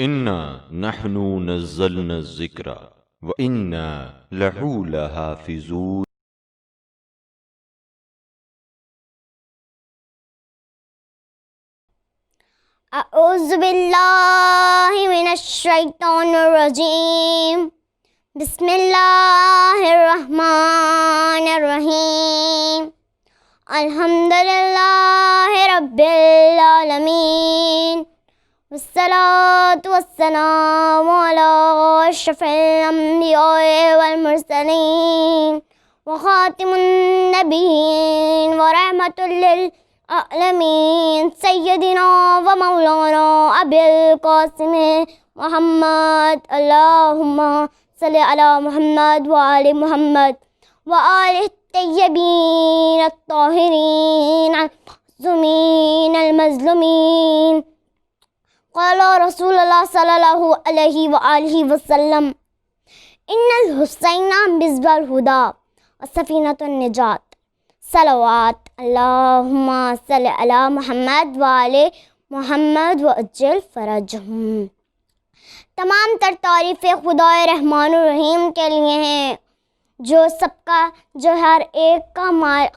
انا نحن نزلنا الذکر وانا لہ لحافظون۔ اعوذ باللہ من الشیطان الرجیم، بسم اللہ الرحمن الرحیم، الحمدللہ رب العالمین، والصلاة والسلام علی اشرف الانبیاء والمرسلین، وخاتم النبیین ورحمۃ للعالمین، سیدنا و مولانا ابی القاسم محمد، اللہم صلی علی محمد وآل محمد وآل الطیبین الطاہرین المعصومین المظلومین۔ قال رسول اللہ صلی اللہ علیہ وآلہ وسلم، ان الحسین مصباح الہدی وسفینۃ النجات، صلوات اللہم صلی علی محمد وآل محمد وعجل فرجہم۔ تمام تر تعریفیں خدائے رحمان الرحیم کے لیے ہیں، جو ہر ایک کا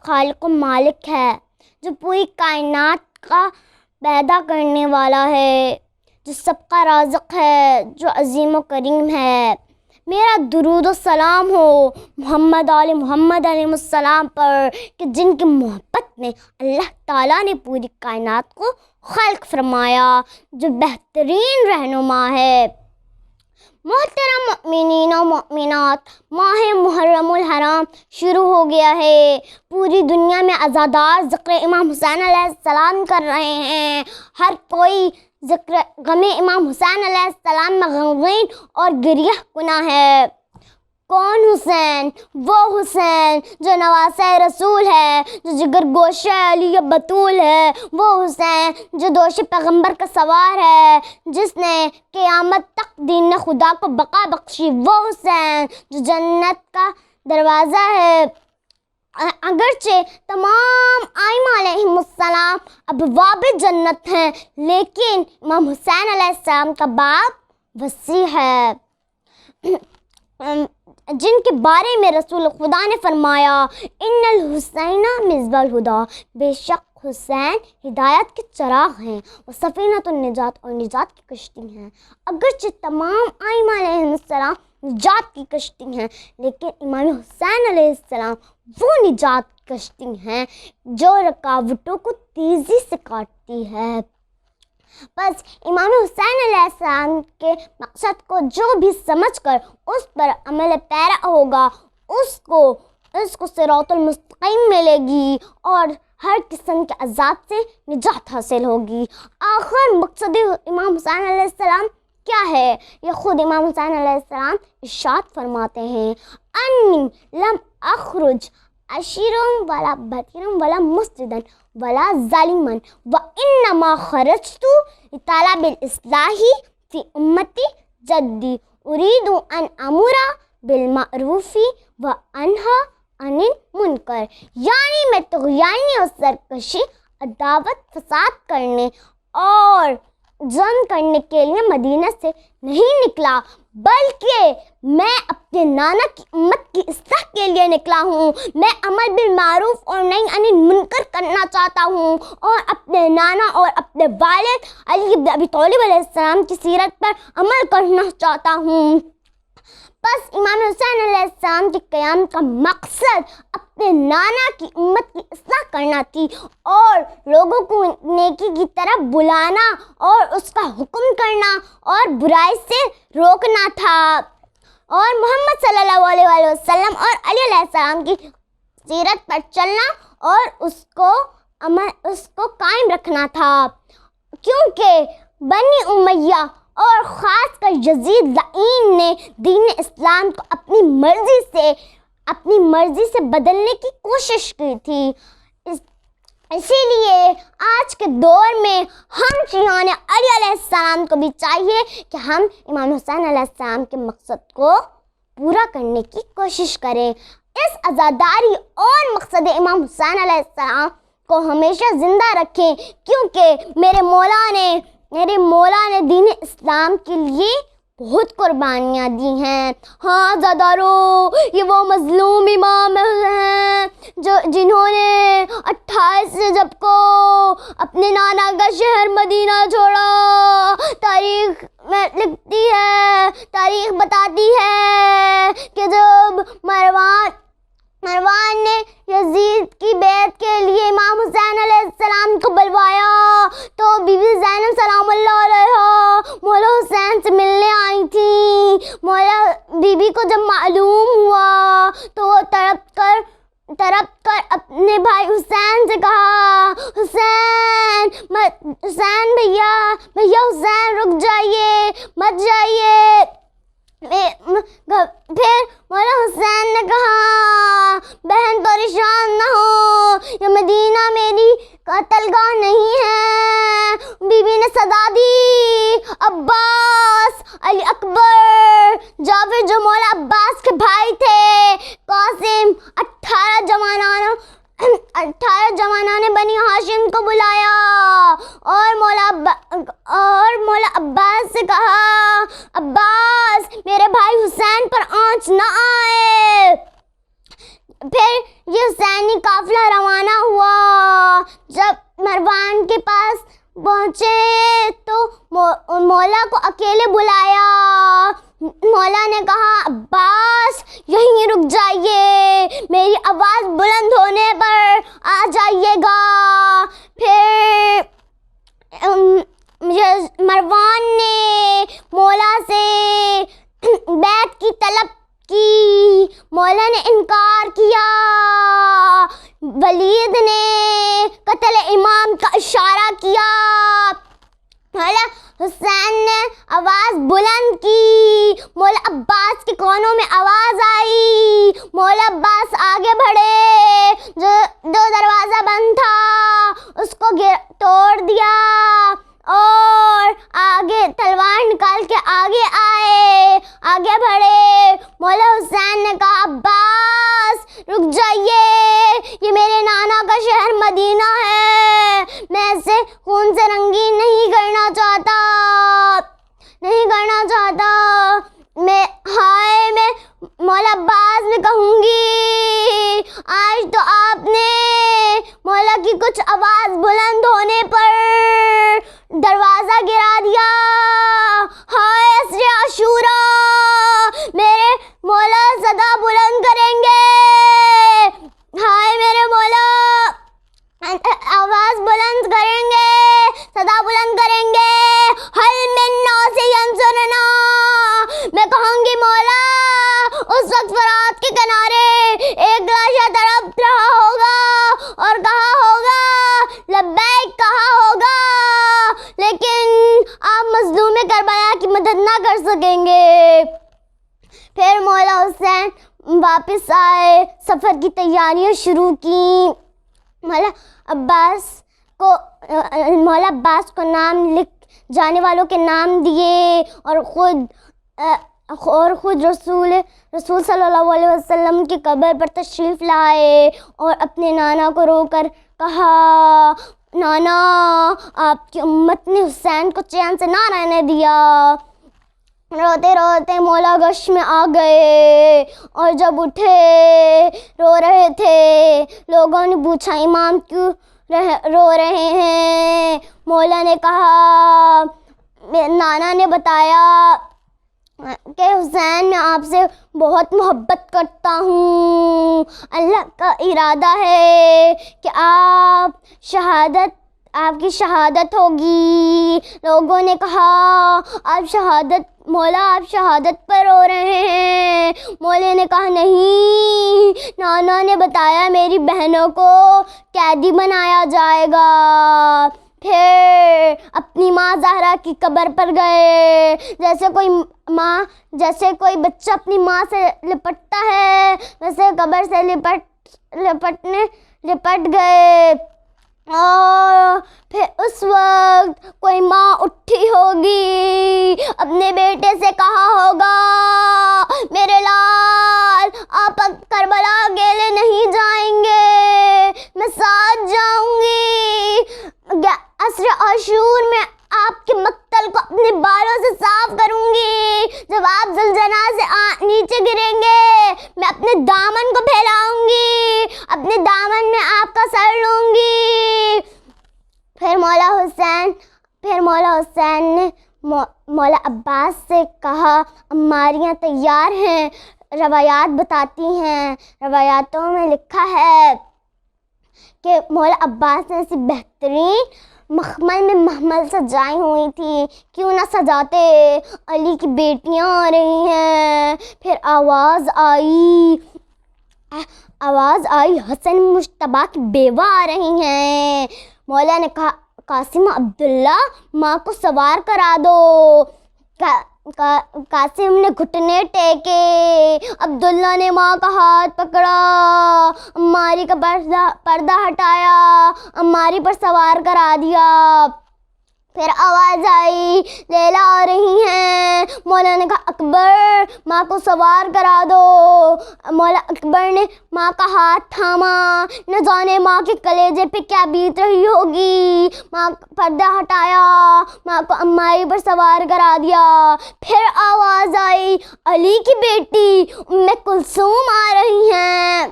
خالق و مالک ہے، جو پوری کائنات کا پیدا کرنے والا ہے، جو سب کا رازق ہے، جو عظیم و کریم ہے۔ میرا درود و سلام ہو محمد آل محمد علیہ السلام پر، کہ جن کی محبت میں اللہ تعالیٰ نے پوری کائنات کو خلق فرمایا، جو بہترین رہنما ہے۔ محترم مؤمنین و مؤمنات، ماہ محرم الحرام شروع ہو گیا ہے۔ پوری دنیا میں عزادار ذکر امام حسین علیہ السلام کر رہے ہیں۔ ہر کوئی ذکر غم امام حسین علیہ السلام میں غمگین اور گریہ کناں ہے۔ کون حسین؟ وہ حسین جو نواسہ رسول ہے، جو جگر گوشہ علی بطول ہے، وہ حسین جو دوش پیغمبر کا سوار ہے، جس نے قیامت تک دین خدا کو بقا بخشی، وہ حسین جو جنت کا دروازہ ہے۔ اگرچہ تمام ائمہ علیہ السلام ابواب جنت ہیں، لیکن امام حسین علیہ السلام کا باب وسیع ہے، جن کے بارے میں رسول خدا نے فرمایا، ان الحسین مصباح الہدی، بے شک حسین ہدایت کے چراغ ہیں، وہ سفینۃ النجات، اور نجات کی کشتی ہیں۔ اگرچہ تمام ائمہ علیہ السلام نجات کی کشتی ہیں، لیکن امام حسین علیہ السلام وہ نجات کی کشتی ہیں جو رکاوٹوں کو تیزی سے کاٹتی ہے۔ بس امام حسین علیہ السلام کے مقصد کو جو بھی سمجھ کر اس پر عمل پیرا ہوگا، اس کو صراط المستقیم ملے گی اور ہر قسم کے عذاب سے نجات حاصل ہوگی۔ آخر مقصد امام حسین علیہ السلام کیا ہے؟ یہ خود امام حسین علیہ السلام ارشاد فرماتے ہیں، انی لم اخرج عشیرا ولا بطیرا ولا مفسدا ولا ظالما وانما خرجت لطلب الاصلاح فی امتی جدی اريد ان امر بالمعروف وانہی عن المنکر، یعنی میں طغیانی اور سرکشی، عداوت، فساد کرنے اور ظلم کرنے کے لیے مدینہ سے نہیں نکلا، بلکہ میں اپنے نانا کی امت کی اصلاح کے لیے نکلا ہوں۔ میں امر بالمعروف اور نہی عن المنکر کرنا چاہتا ہوں، اور اپنے نانا اور اپنے والد علی بن ابی طالب علیہ السلام کی سیرت پر عمل کرنا چاہتا ہوں۔ بس امام حسین علیہ السلام کے قیام کا مقصد اپنے نانا کی امت کی اصلاح کرنا تھی، اور لوگوں کو نیکی کی طرف بلانا اور اس کا حکم کرنا اور برائی سے روکنا تھا، اور محمد صلی اللہ علیہ وآلہ وسلم اور علی علیہ السلام کی سیرت پر چلنا اور اس کو قائم رکھنا تھا، کیونکہ بنی امیہ اور خاص کر یزید لعین نے دین اسلام کو اپنی مرضی سے بدلنے کی کوشش کی تھی۔ اسی لیے آج کے دور میں ہم شیعان علی علیہ السلام کو بھی چاہیے کہ ہم امام حسین علیہ السلام کے مقصد کو پورا کرنے کی کوشش کریں، اس عزاداری اور مقصد امام حسین علیہ السلام کو ہمیشہ زندہ رکھیں، کیونکہ میرے مولا نے میرے مولا نے دین اسلام کے لیے بہت قربانیاں دی ہیں. ہاں زادارو، یہ وہ مظلوم امام ہیں جنہوں نے 28 رجب کو اپنے نانا کا شہر مدینہ چھوڑا. تاریخ میں لکھتی ہے، تاریخ بتاتی ہے کہ جب مروان نے یزید کی بیعت کے لیے امام حسین علیہ السلام کو بلوایا تو بی بی زینب سلام اللہ علیہا مولا حسین سے ملنے آئی تھی. مولا بی بی کو جب معلوم ہوا تو وہ تڑپ کر اپنے بھائی حسین سے کہا، حسین بھیا حسین رک جائیے، مت جائیے. پھر مولا حسین نے کہا، بہن پریشان نہ ہو، یہ مدینہ میری قتل گاہ نہیں ہے. بی بی نے صدا دی، عباس، علی اکبر، جعفر جو مولا عباس کے بھائی تھے، قاسم، 18 جوانان نے بنی ہاشم کو بلایا اور مولا عباس سے کہا، عباس میرے بھائی حسین پر آنچ نہ آئے. پھر یہ حسینی قافلہ روانہ ہوا. جب مروان کے پاس پہنچے تو مولا کو اکیلے بلایا. مولا نے کہا، عباس یہیں رک جائیے، میری آواز بلند ہونے پر آ جائیے گا. پھر مروان نے مولا سے بیعت کی طلب کی. مولا نے انکار کیا. ولید نے قتل امام کا اشارہ کیا. مولا حسین نے آواز بلند کی. مولا عباس کے کانوں میں آواز آئی. مولا عباس آگے بڑھے. جو دروازہ بند تھا اس کو توڑ دیا اور آگے تلوار نکال کے آگے بڑھے. مولا حسین نے کہا، عباس رک جائیے، یہ میرے نانا کا شہر مدینہ ہے، میں اسے خون سے رنگین نہیں کرنا چاہتا. میں مولا عباس میں کہوں گی، آج تو آپ نے مولا کی کچھ آواز بلند ہونے پر دروازہ گرا دیا. ہائے عصر عاشورا، میرے مولا صدا بلند کریں گے. ہائے میرے مولا آواز بلند کریں گے، صدا بلند کریں گے. حل من ناصر ینصرنا، میں کہوں گی مولا اس وقت فرات کے کنارے ایک لاشا تڑپ رہا ہوگا اور کہا ہوگا لبیک کہا ہوگا، لیکن آپ مظلوم کربلا کی مدد نہ کر سکیں گے. پھر مولا حسین واپس آئے، سفر کی تیاریاں شروع کی. مولا عباس کو نام لکھ جانے والوں کے نام دیے اور خود رسول صلی اللہ علیہ وسلم کی قبر پر تشریف لائے اور اپنے نانا کو رو کر کہا، نانا آپ کی امت نے حسین کو چین سے نہ رہنے دیا. روتے روتے مولا گش میں آ گئے اور جب اٹھے رو رہے تھے. لوگوں نے پوچھا، امام کیوں رو رہے ہیں؟ مولا نے کہا، نانا نے بتایا کہ حسین میں آپ سے بہت محبت کرتا ہوں. اللہ کا ارادہ ہے کہ آپ کی شہادت ہوگی. لوگوں نے کہا، مولا آپ شہادت پر رو رہے ہیں. مولا نے کہا، نہیں، نانا نے بتایا میری بہنوں کو قیدی بنایا جائے گا. پھر اپنی ماں زہرا کی قبر پر گئے. جیسے کوئی بچہ اپنی ماں سے لپٹتا ہے ویسے قبر سے لپٹ گئے. اور پھر اس وقت کوئی ماں اٹھی ہوگی، اپنے بیٹے سے کہا ہوگا، میرے لال آپ کربلا اکیلے نہیں جائیں گے، میں ساتھ جاؤں گی. عصر عاشور میں آپ کے اپنے دامن کو پھیلاؤں گی، اپنے دامن میں آپ کا سر لوں گی۔ پھر مولا حسین نے مولا عباس سے کہا عماریاں تیار ہیں۔ روایات بتاتی ہیں، روایاتوں میں لکھا ہے کہ مولا عباس نے ایسی بہترین مخمل میں محمل سجائی ہوئی تھی، کیوں نہ سجاتے، علی کی بیٹیاں آ رہی ہیں۔ پھر آواز آئی حسن مجتبیٰ کی بیوہ آ رہی ہیں۔ مولا نے کہا قاسم عبداللہ ماں کو سوار کرا دو۔ قاسم نے گھٹنے ٹیکے، عبداللہ نے ماں کا ہاتھ پکڑا، عماری کا پردہ ہٹایا، عماری پر سوار کرا دیا۔ پھر آواز آئی لیلا آ رہی ہیں۔ مولا نے کہا اکبر ماں کو سوار کرا دو۔ مولا اکبر نے ماں کا ہاتھ تھاما، نہ جانے ماں کے کلیجے پہ کیا بیت رہی ہوگی۔ ماں کا پردہ ہٹایا، ماں کو عماری پر سوار کرا دیا۔ پھر آواز آئی علی کی بیٹی ام کلثوم آ رہی ہیں۔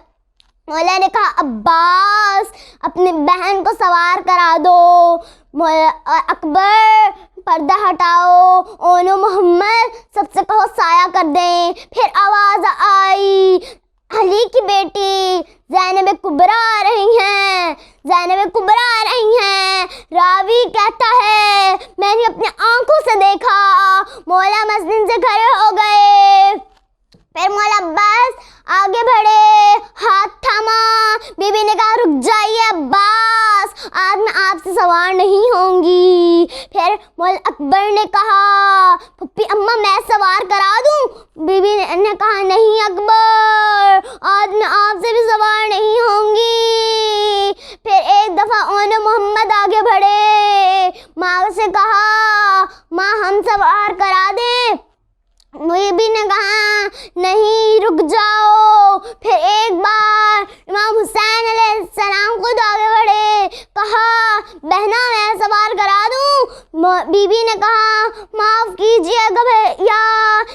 مولا نے کہا عباس اپنی بہن کو سوار کرا دو۔ اکبر پردہ ہٹاؤ، اونو محمد سب سے کہو سایہ کر دیں۔ پھر آواز آئی علی کی بیٹی زینب کبریٰ آ رہی ہیں، زینب کبریٰ آ رہی ہیں۔ راوی کہتا ہے میں نے اپنے آنکھوں سے دیکھا، مولا مسجد سے کھڑے ہو گئے۔ پھر مولا عباس آگے بڑھے، ہاتھ تھاما، بی بی نے کہا رک جائیے عباس، آج میں آپ سے سوار نہیں ہوں گی۔ پھر مولا اکبر نے کہا پھپھی اماں میں سوار کرا دوں؟ بی بی نے کہا نہیں اکبر، آج میں آپ سے بھی سوار نہیں ہوں گی۔ پھر ایک دفعہ اونو محمد آگے بڑھے، ماں سے کہا ماں ہم سوار کرا دیں؟ بی بی نے کہا نہیں رک جاؤ۔ پھر ایک بار امام حسین علیہ السلام خود آگے بڑھے، کہا بہنا میں سوار کرا دوں؟ بی بی نے کہا معاف کیجیے گا بھیا،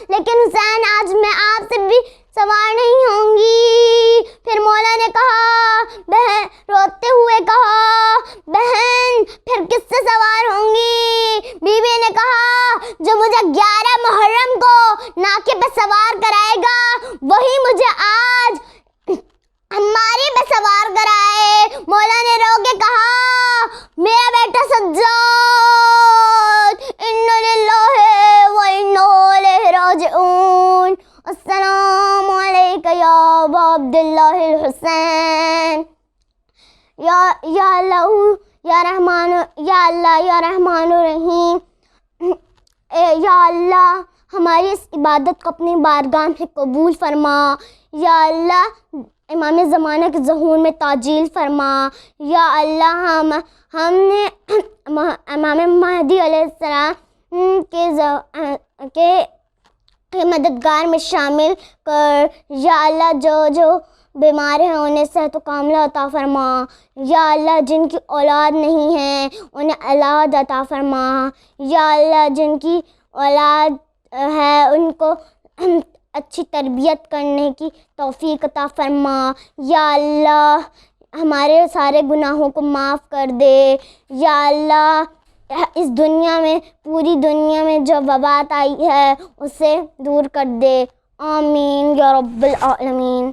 لیکن حسین آج میں آپ سے بھی سوار نہیں ہوں گی۔ پھر مولا نے کہا بہن، روتے ہوئے کہا بہن پھر کس سے سوار ہوں گی؟ بی بی نے کہا جو مجھے 11 محرم کو ناکے پہ سوار کرائے گا وہی مجھے آج ہماری پہ سوار کرائے۔ مولا نے رو کے کہا میرا بیٹا سجاد، انا للہ و انا الیہ راجعون، السلام علیکہ یا ابا عبداللہ الحسین۔ یا اللہ یا رحمان یا رحمان الرحیم، یا اللہ ہماری اس عبادت کو اپنی بارگاہ میں قبول فرما۔ یا اللہ امام زمانہ کے ظہور میں تعجیل فرما۔ یا اللہ ہم نے امام مہدی علیہ السلام کے مددگار میں شامل کر۔ یا اللہ جو بیمار ہیں انہیں صحت و کاملہ عطا فرما۔ یا اللہ جن کی اولاد نہیں ہے انہیں اولاد عطا فرما۔ یا اللہ جن کی اولاد ہے ان کو اچھی تربیت کرنے کی توفیق عطا فرما۔ یا اللہ ہمارے سارے گناہوں کو معاف کر دے۔ یا اللہ اس دنیا میں پوری دنیا میں جو وبات آئی ہے اسے دور کر دے، آمین یا رب العالمین۔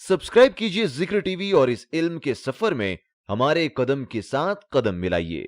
سبسکرائب کیجئے ذکر ٹی وی اور اس علم کے سفر میں ہمارے قدم کے ساتھ قدم ملائیے۔